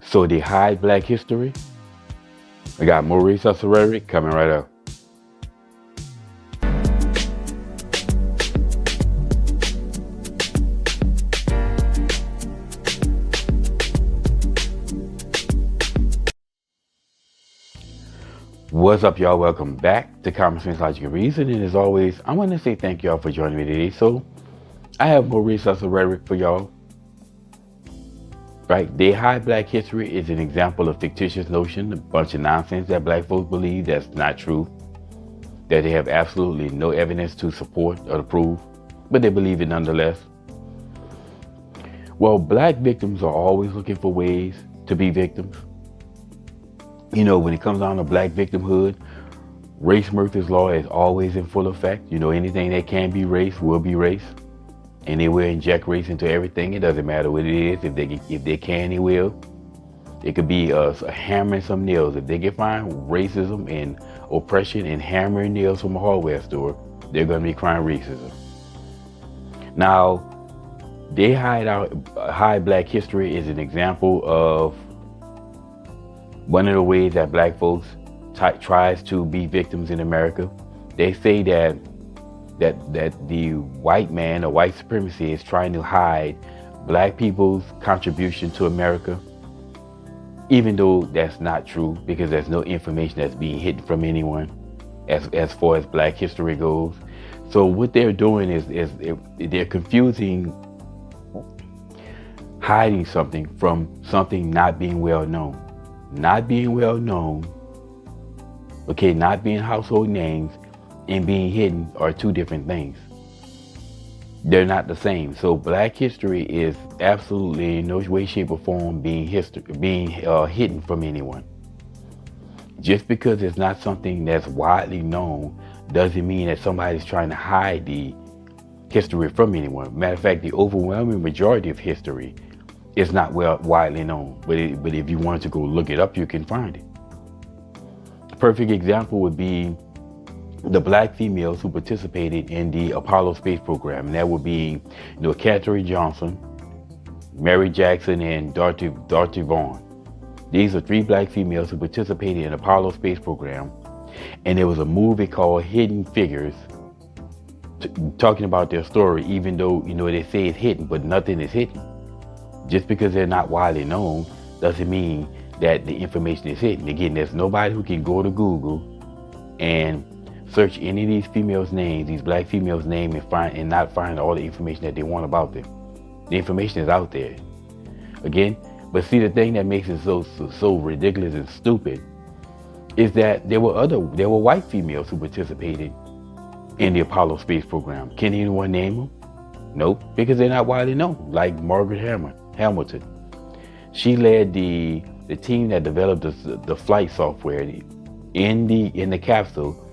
So they hide Black history. I got more Rhetoric coming right up. What's up, y'all? Welcome back to Common Sense, Logic, and Reason. And as always, I want to say thank y'all for joining me today. So I have more Rhetoric for y'all. Right? They hide Black history is an example of fictitious notion, a bunch of nonsense that Black folks believe that's not true, that they have absolutely no evidence to support or to prove, but they believe it nonetheless. Well, Black victims are always looking for ways to be victims. You know, when it comes down to Black victimhood, race Murphy's Law is always in full effect. You know, anything that can be race will be race. And they will inject race into everything. It doesn't matter what it is. If they can, they will. It could be a hammer and some nails. If they can find racism and oppression and hammering nails from a hardware store, they're going to be crying racism. Now, they hide Black history is an example of one of the ways that Black folks tries to be victims in America. They say that the white man or white supremacy is trying to hide Black people's contribution to America, even though that's not true, because there's no information that's being hidden from anyone as far as Black history goes. So what they're doing is they're confusing hiding something from something not being well known. Not being well known, okay, not being household names and being hidden are two different things. They're not the same. So Black history is absolutely in no way, shape, or form being hidden from anyone. Just because it's not something that's widely known doesn't mean that somebody's trying to hide the history from anyone. Matter of fact, the overwhelming majority of history is not widely known. But if you wanted to go look it up, you can find it. A perfect example would be the Black females who participated in the Apollo space program. And that would be, Katherine Johnson, Mary Jackson, and Dorothy Vaughan. These are three Black females who participated in the Apollo space program. And there was a movie called Hidden Figures talking about their story, even though, they say it's hidden, but nothing is hidden. Just because they're not widely known doesn't mean that the information is hidden. Again, there's nobody who can go to Google and search any of these females' names, these Black females' name, and not find all the information that they want about them. The information is out there. Again, but see, the thing that makes it so ridiculous and stupid is that there were white females who participated in the Apollo space program. Can anyone name them? Nope, because they're not widely known. Like Margaret Hamilton. She led the team that developed the flight software in the capsule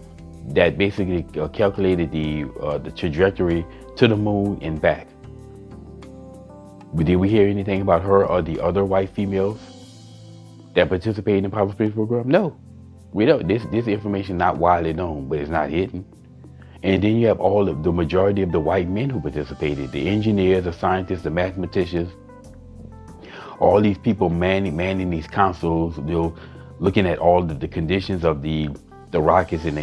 that basically calculated the trajectory to the moon and back. But did we hear anything about her or the other white females that participated in the Apollo space program? No, we don't. This information is not widely known, but it's not hidden. And then you have the majority of the white men who participated, the engineers, the scientists, the mathematicians, all these people manning these consoles, looking at all the conditions of the rockets in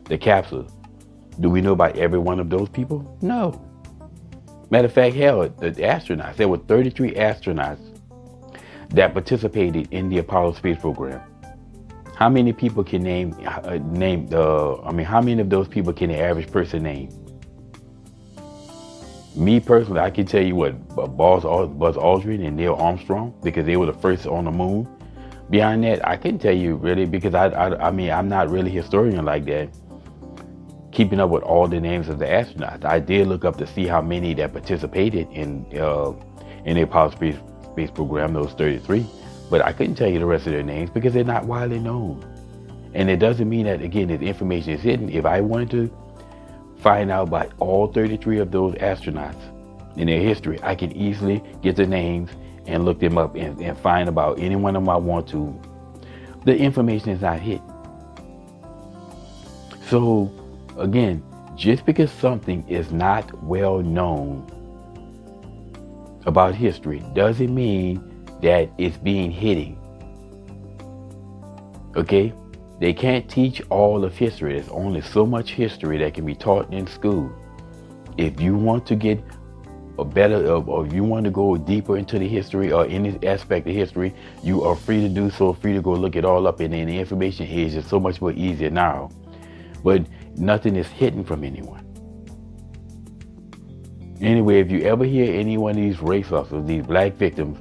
the capsule. Do we know about every one of those people? No. Matter of fact, hell, the astronauts, there were 33 astronauts that participated in the Apollo space program. How many people can how many of those people can the average person name? Me personally, I can tell you Buzz Aldrin and Neil Armstrong, because they were the first on the moon. Beyond that, I couldn't tell you really, because I'm not really a historian like that, keeping up with all the names of the astronauts. I did look up to see how many that participated in the Apollo space program, those 33. But I couldn't tell you the rest of their names because they're not widely known. And it doesn't mean that, again, this information is hidden. If I wanted to find out about all 33 of those astronauts in their history, I can easily get the names and look them up and find about any one of them I want to. The information is not hidden. So, again, just because something is not well known about history doesn't mean that is being hidden. Okay? They can't teach all of history. There's only so much history that can be taught in school. If you want to get a better, or if you want to go deeper into the history or any aspect of history, you are free to do so, free to go look it all up, and then the information here is just so much more easier now. But nothing is hidden from anyone. Anyway, if you ever hear any one of these race officers, these black victims,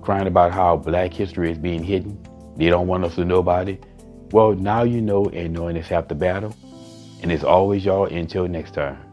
crying about how black history is being hidden, they don't want us to know about it, well, now you know, and knowing is half the battle. And it's always y'all, until next time.